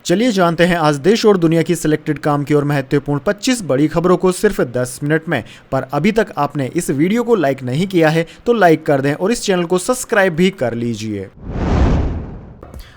चलिए जानते हैं आज देश और दुनिया की सिलेक्टेड काम की और महत्वपूर्ण 25 बड़ी खबरों को सिर्फ 10 मिनट में। पर अभी तक आपने इस वीडियो को लाइक नहीं किया है तो लाइक कर दें और इस चैनल को सब्सक्राइब भी कर लीजिए।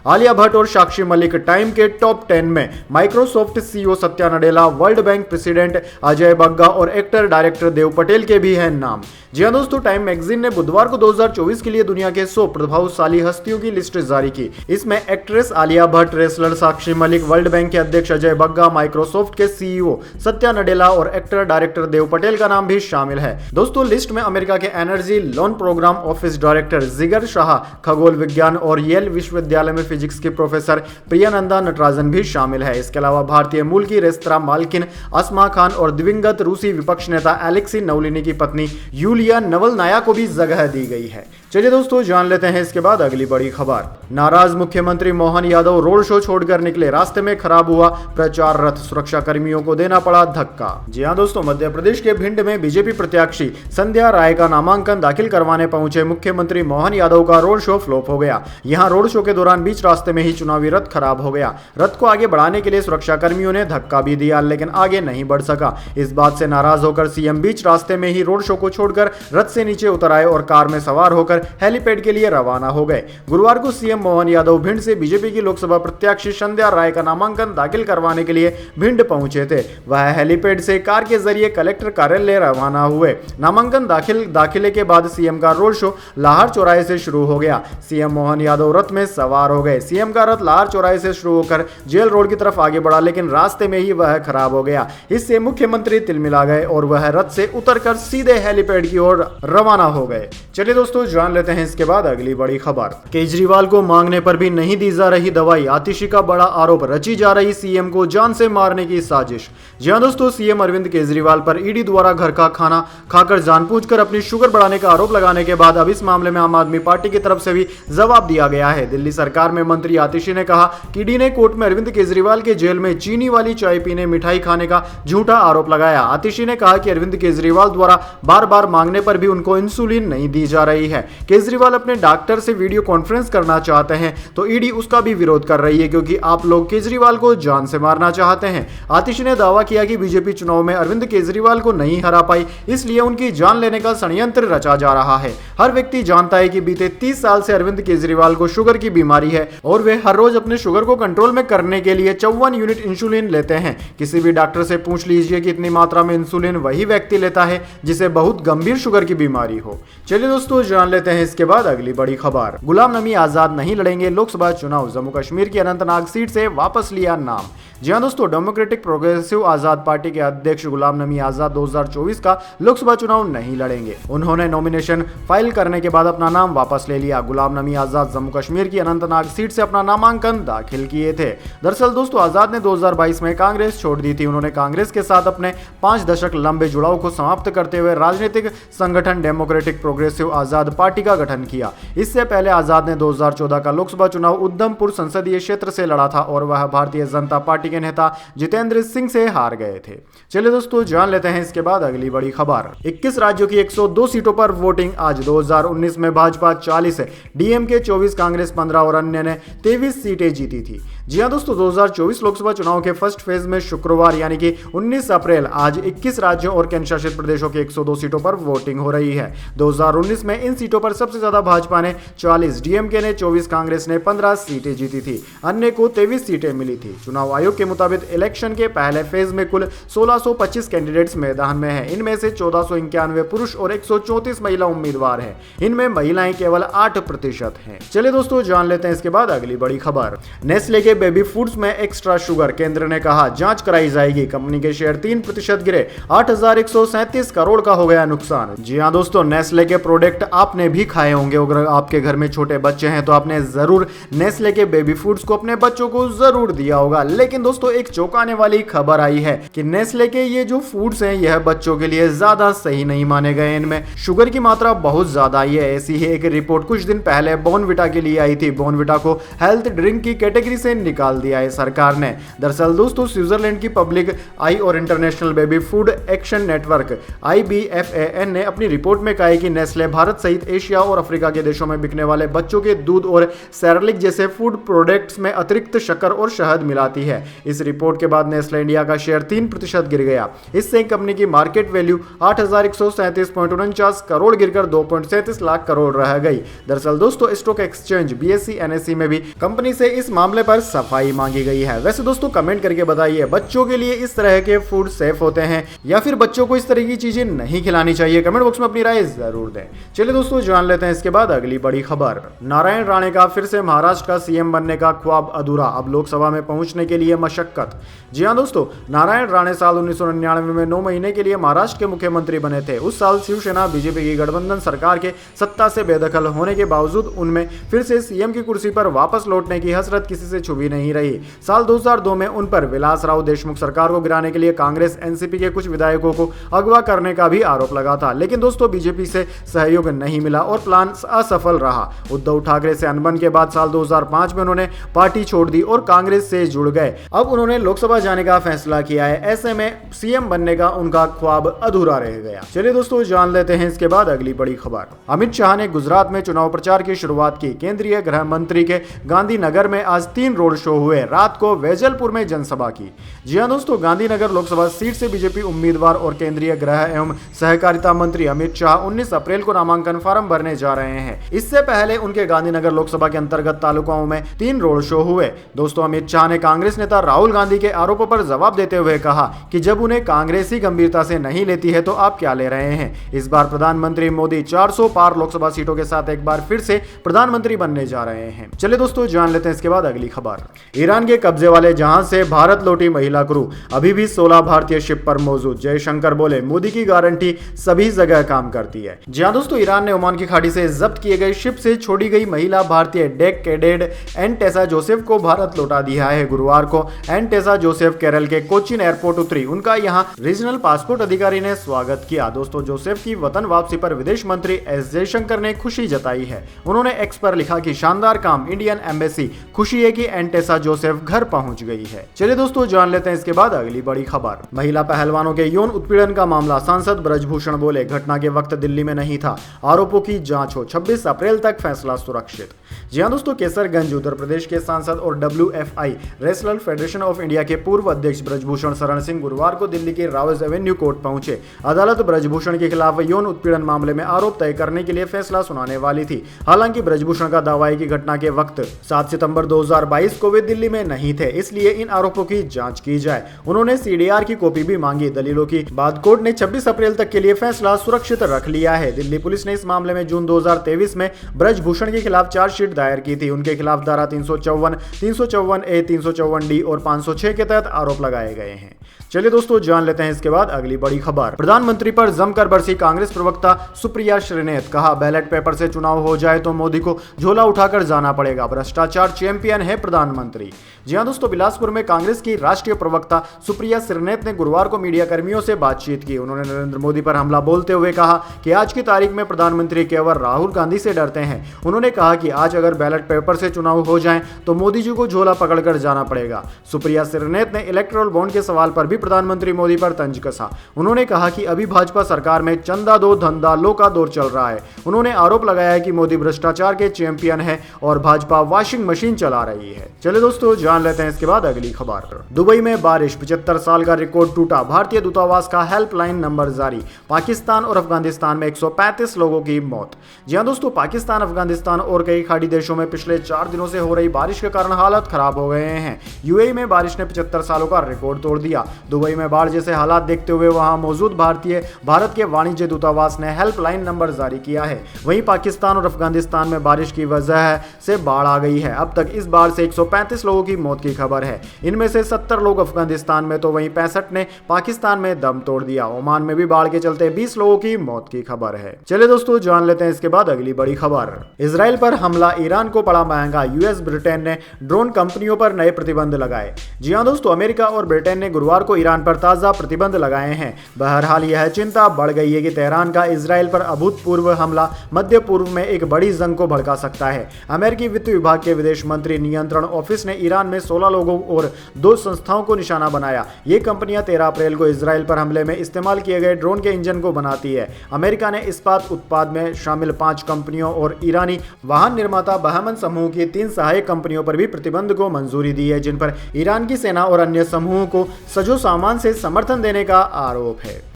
आलिया भट्ट और साक्षी मलिक टाइम के टॉप 10 में, Microsoft CEO Satya Nadella, world bank president Ajay Bagga और एक्टर डायरेक्टर देव पटेल के भी हैं नाम। जी हां दोस्तों, टाइम मैगजीन ने बुधवार को 2024 के लिए दुनिया के 100 प्रभावशाली हस्तियों की लिस्ट जारी की। इसमें actress Alia Bhatt, wrestler Sakshi Malik, world bank के अध्यक्ष अजय बग्गा, माइक्रोसॉफ्ट के सीईओ सत्या नडेला और एक्टर डायरेक्टर देव पटेल का नाम भी शामिल है। दोस्तों, लिस्ट में अमेरिका के energy loan program office director Jigar Shah, खगोल विज्ञान और येल विश्वविद्यालय में फिजिक्स की प्रोफेसर प्रियानंदा नटराजन भी शामिल है। इसके अलावा भारतीय मूल की रेस्तरां मालकिन अस्मा खान और दिवंगत रूसी विपक्ष नेता एलेक्सी नवलिनी की पत्नी यूलिया नवलनाया को भी जगह दी गई है। चलिए दोस्तों, जान लेते हैं इसके बाद अगली बड़ी खबर। नाराज मुख्यमंत्री मोहन यादव रोड शो छोड़कर निकले, रास्ते में खराब हुआ प्रचार रथ, सुरक्षा कर्मियों को देना पड़ा धक्का। जी हां दोस्तों, मध्य प्रदेश के भिंड में बीजेपी प्रत्याशी संध्या राय का नामांकन दाखिल करवाने पहुंचे मुख्यमंत्री मोहन यादव का रोड शो फ्लॉप हो गया। यहां रोड शो के दौरान बीच रास्ते में ही चुनावी रथ खराब हो गया। रथ को आगे बढ़ाने के लिए सुरक्षा कर्मियों ने धक्का भी दिया, लेकिन आगे नहीं बढ़ सका। इस बात से नाराज होकर सीएम बीच रास्ते में ही रोड शो को छोड़कर रथ से नीचे उतर आए और कार में सवार होकर हेलीपैड के लिए रवाना हो गए। गुरुवार को सीएम मोहन यादव भिंड से बीजेपी की लोकसभा प्रत्याशी संध्या राय का नामांकन दाखिल करवाने के लिए भिंड पहुंचे थे। वह हेलीपैड से कार के जरिए कलेक्टर कार्यालय रवाना हुए। नामांकन दाखिले के बाद सीएम का रोड शो लाहौर चौराहे से शुरू हो गया। सीएम मोहन यादव रथ में सवार हो गए। सीएम का रथ लाहौर चौराहे से शुरू होकर जेल रोड की तरफ आगे बढ़ा, लेकिन रास्ते में ही वह खराब हो गया। इससे मुख्यमंत्री तिलमिला गए और वह रथ से उतरकर सीधे हेलीपैड की ओर रवाना हो गए। चलिए दोस्तों, जान लेते हैं इसके बाद अगली बड़ी खबर। केजरीवाल को मांगने पर भी नहीं दी जा रही दवाई, आतिशी का बड़ा आरोप, रची जा रही सीएम को जान से मारने की साजिश। जी हां दोस्तों, सीएम अरविंद केजरीवाल पर ईडी द्वारा घर का खाना खाकर जानबूझकर अपनी शुगर बढ़ाने का आरोप लगाने के बाद अब इस मामले में आम आदमी पार्टी की तरफ से भी जवाब दिया गया है। दिल्ली सरकार में मंत्री आतिशी ने कहा कि ईडी ने कोर्ट में अरविंद केजरीवाल के जेल में चीनी वाली चाय पीने, मिठाई खाने का झूठा आरोप लगाया। आतिशी ने कहा कि अरविंद केजरीवाल द्वारा बार बार मांगने पर भी उनको इंसुलिन नहीं दी जा रही है। केजरीवाल अपने डॉक्टर से वीडियो कॉन्फ्रेंस करना चाहते हैं तो ईडी उसका भी विरोध कर रही है, क्योंकि आप लोग केजरीवाल को जान से मारना चाहते हैं। आतिशी ने दावा किया कि बीजेपी चुनाव में अरविंद केजरीवाल को नहीं हरा पाई, इसलिए उनकी जान लेने का षड्यंत्र रचा जा रहा है। हर व्यक्ति जानता है कि बीते 30 साल से अरविंद केजरीवाल को शुगर की बीमारी है और वे हर रोज अपने शुगर को कंट्रोल में करने के लिए 54 यूनिट इंसुलिन लेते हैं। किसी भी डॉक्टर से पूछ लीजिए कि इतनी मात्रा में इंसुलिन वही व्यक्ति लेता है जिसे बहुत गंभीर शुगर की बीमारी हो। चलिए दोस्तों, जान लेते हैं इसके बाद अगली बड़ी खबर। गुलाम नबी आजाद नहीं लड़ेंगे लोकसभा चुनाव, जम्मू कश्मीर की अनंतनाग सीट से वापस लिया नाम। जी हां दोस्तों, डेमोक्रेटिक प्रोग्रेसिव आजाद पार्टी के अध्यक्ष गुलाम नबी आजाद 2024 का लोकसभा चुनाव नहीं लड़ेंगे। उन्होंने नॉमिनेशन फाइल करने के बाद अपना नाम वापस ले लिया। गुलाम नबी आजाद जम्मू कश्मीर की अनंतनाग सीट से अपना नामांकन दाखिल किए थे। दरअसल दोस्तों, आजाद ने 2022 में कांग्रेस छोड़ दी थी। उन्होंने कांग्रेस के साथ अपने 5 दशक लंबे जुड़ाव को समाप्त करते हुए राजनीतिक संगठन डेमोक्रेटिक प्रोग्रेसिव आजाद पार्टी का गठन किया। इससे पहले आजाद ने 2014 का लोकसभा चुनाव उधमपुर संसदीय क्षेत्र से लड़ा था और वह भारतीय जनता पार्टी के नेता जितेंद्र सिंह से हार गए थे। चलिए दोस्तों, जान लेते हैं इसके बाद अगली बड़ी खबर। 21 राज्यों की 102 सीटों पर वोटिंग आज। 2019 में भाजपा 40, डीएमके 24, कांग्रेस 15 और अन्य ने 23 सीटें जीती थी। जी हां दोस्तों, 2024 लोकसभा चुनाव के फर्स्ट फेज में शुक्रवार यानी कि 19 अप्रैल आज 21 राज्यों और केंद्र शासित प्रदेशों की 102 सीटों पर वोटिंग हो रही है। 2019 में इन सीटों पर सबसे ज्यादा भाजपा ने 40, डीएमके ने 24, कांग्रेस ने 15 सीटें जीती थी, अन्य को 23 सीटें मिली थी। चुनाव आयोग के मुताबिक इलेक्शन के पहले फेज में कुल 1625 कैंडिडेट्स मैदान में हैं। इनमें से 1491 पुरुष और 134 महिला उम्मीदवार हैं। इनमें महिलाएं केवल 8% हैं। चलिए दोस्तों, जान लेते हैं इसके बाद अगली बड़ी खबर। नेस्ले के बेबी फूड्स में एक्स्ट्रा शुगर, केंद्र ने कहा जांच कराई जाएगी। कंपनी के शेयर 3% गिरे, 8,137 करोड़ का हो गया नुकसान। जी हां दोस्तों, नेस्ले के प्रोडक्ट आपने भी खाए होंगे। अगर आपके घर में छोटे बच्चे हैं तो आपने जरूर नेस्ले के बेबी फूड्स को अपने बच्चों को जरूर दिया होगा। लेकिन दोस्तों, एक चौंकाने वाली खबर आई है कि नेस्ले के ये जो फूड्स हैं यह बच्चों के लिए ज्यादा सही नहीं माने गए। इनमें शुगर की मात्रा बहुत ज्यादा आई है। ऐसी ही एक रिपोर्ट कुछ दिन पहले बॉर्नविटा के लिए आई थी। बॉर्नविटा को हेल्थ ड्रिंक की कैटेगरी से निकाल दिया है सरकार ने। दरअसल दोस्तों स्विट्जरलैंड की पब्लिक आई और international baby food action network IBFAN ने अपनी रिपोर्ट में कहा है कि नेस्ले भारत सहित एशिया और अफ्रीका के देशों में बिकने वाले बच्चों के दूध और सेरेलिक जैसे फूड प्रोडक्ट्स में अतिरिक्त शक्कर और शहद मिलाती है। इस रिपोर्ट के बाद नेस्ले इंडिया का शेयर 3% गिर गया। इससे कंपनी की मार्केट वैल्यू 8,137.49 करोड़ गिरकर 2.37 लाख करोड़ रह गई। दरअसल दोस्तों स्टॉक एक्सचेंज BSE NSE में भी कंपनी से इस मामले पर सफाई मांगी गई है। वैसे दोस्तों कमेंट करके बताइए, बच्चों के लिए इस तरह के फूड सेफ होते हैं या फिर बच्चों को इस तरह की चीजें नहीं खिलानी चाहिए? कमेंट बॉक्स में अपनी राय जरूर दें। चलिए दोस्तों जान लेते हैं इसके बाद अगली बड़ी खबर। नारायण राणे का फिर से महाराष्ट्र का CM बनने का ख्वाब अधूरा, अब लोकसभा में पहुंचने के लिए मशक्कत। जी हां दोस्तों, नारायण राणे साल 1999 में 9 महीने के लिए महाराष्ट्र के मुख्यमंत्री बने थे। उस साल शिवसेना BJP की गठबंधन सरकार के सत्ता से बेदखल होने के बावजूद उनमें फिर से CM की कुर्सी पर वापस लौटने की हसरत किसी से छुपी नहीं रही। साल 2002 में उन पर विलासराव देशमुख सरकार को गिराने के लिए कांग्रेस NCP के कुछ विधायकों को अगवा करने का भी आरोप लगा था, लेकिन दोस्तों BJP से सहयोग नहीं मिला और प्लान असफल रहा। उद्धव ठाकरे से अनबन के बाद साल 2005 में उन्होंने पार्टी छोड़ दी और कांग्रेस से जुड़ गए। अब उन्होंने लोकसभा जाने का फैसला किया है। ऐसे में CM बनने का उनका ख्वाब अधूरा रह गया। चलिए दोस्तों जान लेते हैं इसके बाद अगली बड़ी खबर। अमित शाह ने गुजरात में चुनाव प्रचार की शुरुआत की। केंद्रीय गृह मंत्री के गांधीनगर में आज 3 रोड शो हुए। रात को वेजलपुर में जनसभा की। जी हां दोस्तों, गांधीनगर लोकसभा सीट से BJP उम्मीदवार और केंद्रीय गृह एवं सहकारिता मंत्री अमित शाह 19 अप्रैल को नामांकन फार्म भरने जा रहे हैं। इससे पहले उनके गांधीनगर लोकसभा के अंतर्गत तालुकाओं में 3 रोड शो हुए। दोस्तों अमित शाह ने कांग्रेस नेता राहुल गांधी के आरोपों पर जवाब देते हुए कहा कि जब उन्हें कांग्रेस ही गंभीरता से नहीं लेती है तो आप क्या ले रहे हैं। इस बार प्रधानमंत्री मोदी 400 पार लोकसभा सीटों के साथ एक बार फिर से प्रधानमंत्री बनने जा रहे हैं। चलिए दोस्तों जान लेते हैं इसके बाद अगली खबर। ईरान के कब्जे वाले जहाज से भारत लौटी महिला क्रू, अभी भी 16 भारतीय शिप पर मौजूद। जयशंकर बोले मोदी की गारंटी सभी जगह काम करती है। जी हां दोस्तों, ईरान ने ओमान की खाड़ी से जब्त किए गए शिप से छोड़ी गई महिला भारतीय डेक कैडेट एन टेसा जोसेफ को भारत लौटा दिया है। गुरुवार को एन टेसा जोसेफ केरल के कोचीन एयरपोर्ट उतरी। उनका यहां रीजनल पासपोर्ट अधिकारी ने स्वागत किया। दोस्तों जोसेफ की वतन वापसी पर विदेश मंत्री एस जयशंकर ने खुशी जताई है। उन्होंने एक्स पर लिखा कि शानदार काम, इंडियन एम्बेसी खुशी है कि एन टेसा जोसेफ घर पहुंच गई है। चलिए दोस्तों जान लेते हैं इसके बाद अगली बड़ी खबर। महिला पहलवानों के यौन उत्पीड़न का मामला, सांसद ब्रजभूषण बोले घटना के वक्त दिल्ली में नहीं था, आरोपों की जांच हो, 26 अप्रैल तक फैसला सुरक्षित। जी हां दोस्तों, केसरगंज उत्तर प्रदेश के सांसद और WFI wrestler federation of India के पूर्व अध्यक्ष ब्रजभूषण शरण सिंह गुरुवार को दिल्ली के रावज एवेन्यू कोर्ट पहुंचे। अदालत ब्रजभूषण के खिलाफ यौन उत्पीड़न मामले में आरोप तय करने के लिए फैसला सुनाने वाली थी। हालांकि ब्रजभूषण का दावा है कि घटना के वक्त 7 सितंबर 2022 को वे दिल्ली में नहीं थे, इसलिए इन आरोपों की जांच की जाए। उन्होंने CDR की कॉपी भी मांगी। दलीलों की बाद कोर्ट ने 26 अप्रैल तक के लिए फैसला सुरक्षित रख लिया है। दिल्ली पुलिस ने इस मामले में जून 2023 में ब्रजभूषण के खिलाफ चार्जशीट दायर की थी। उनके खिलाफ धारा 354, 354A, 354D और 506 के तहत आरोप लगाए गए हैं। चलिए दोस्तों जान लेते हैं इसके बाद अगली बड़ी खबर। प्रधानमंत्री पर जमकर बरसी कांग्रेस प्रवक्ता सुप्रिया श्रीनेत, कहा बैलेट पेपर से चुनाव हो जाए तो मोदी को झोला उठाकर जाना पड़ेगा, भ्रष्टाचार चैंपियन है प्रधानमंत्री। जी हां दोस्तों, बिलासपुर में कांग्रेस की राष्ट्रीय प्रवक्ता सुप्रिया श्रीनेत ने गुरुवार को मीडिया कर्मियों से बातचीत की। उन्होंने नरेंद्र मोदी पर हमला बोलते हुए कहा कि आज की तारीख में प्रधानमंत्री केवल राहुल गांधी से डरते हैं। उन्होंने कहा कि आज अगर बैलेट पेपर से चुनाव हो जाए तो मोदी जी को झोला पकड़कर जाना पड़ेगा। सुप्रिया श्रीनेत ने इलेक्टोरल बॉन्ड के सवाल पर भी प्रधानमंत्री मोदी पर तंज कसा। उन्होंने कहा कि अभी भाजपा सरकार में चंदा दो धंधा लो का दौर चल रहा है। उन्होंने आरोप लगाया है कि मोदी भ्रष्टाचार के चैंपियन है और भाजपा वॉशिंग मशीन चला रही है। चलिए दोस्तों जान लेते हैं इसके बाद अगली खबर। दुबई में बारिश, 75 साल का रिकॉर्ड टूटा, भारतीय दूतावास का हेल्पलाइन नंबर जारी। पाकिस्तान और अफगानिस्तान में 135 लोगों की मौत। जी हां दोस्तों, पाकिस्तान, अफगानिस्तान और कई खाड़ी देशों में पिछले 4 दिनों से हो रही बारिश के कारण हालत खराब हो गए हैं। UAE में बारिश ने 75 सालों का रिकॉर्ड तोड़ दिया। दुबई में बाढ़ जैसे हालात देखते हुए वहां मौजूद भारत के वाणिज्य दूतावास ने हेल्पलाइन नंबर जारी किया है। वहीं पाकिस्तान और अफगानिस्तान में बारिश की वजह से बाढ़ आ गई है। अब तक इस बाढ़ से 135 लोगों की मौत की खबर है। इनमें से 70 लोग अफगानिस्तान में तो वहीं 65 ने पाकिस्तान में दम तोड़ दिया। ओमान में भी बाढ़ के चलते 20 लोगों की मौत की खबर है। चलिए दोस्तों जान लेते हैं इसके बाद अगली बड़ी खबर। इजराइल पर हमला ईरान को पड़ा महंगा, US ब्रिटेन ने ड्रोन कंपनियों पर नए प्रतिबंध लगाए। जी हां दोस्तों, अमेरिका और ब्रिटेन ने गुरुवार को ईरान पर ताजा प्रतिबंध लगाए हैं। बहरहाल यह चिंता बढ़ गई है कि तेहरान का इजराइल पर अभूतपूर्व हमला मध्य पूर्व में एक बड़ी जंग को भड़का सकता है। अमेरिकी वित्त विभाग के विदेश मंत्री नियंत्रण ऑफिस ने ईरान में 16 लोगों और 2 संस्थाओं को निशाना बनाया। ये कंपनियां 13 अप्रैल को इजराइल पर हमले में इस्तेमाल किए गए ड्रोन के इंजन को बनाती है। अमेरिका ने इस्पात उत्पाद में शामिल 5 कंपनियों और ईरानी वाहन निर्माता बहमन समूह की 3 सहायक कंपनियों पर भी प्रतिबंध को मंजूरी दी है, जिन पर ईरान की सेना और अन्य समूहों को सजो सामान से समर्थन देने का आरोप है।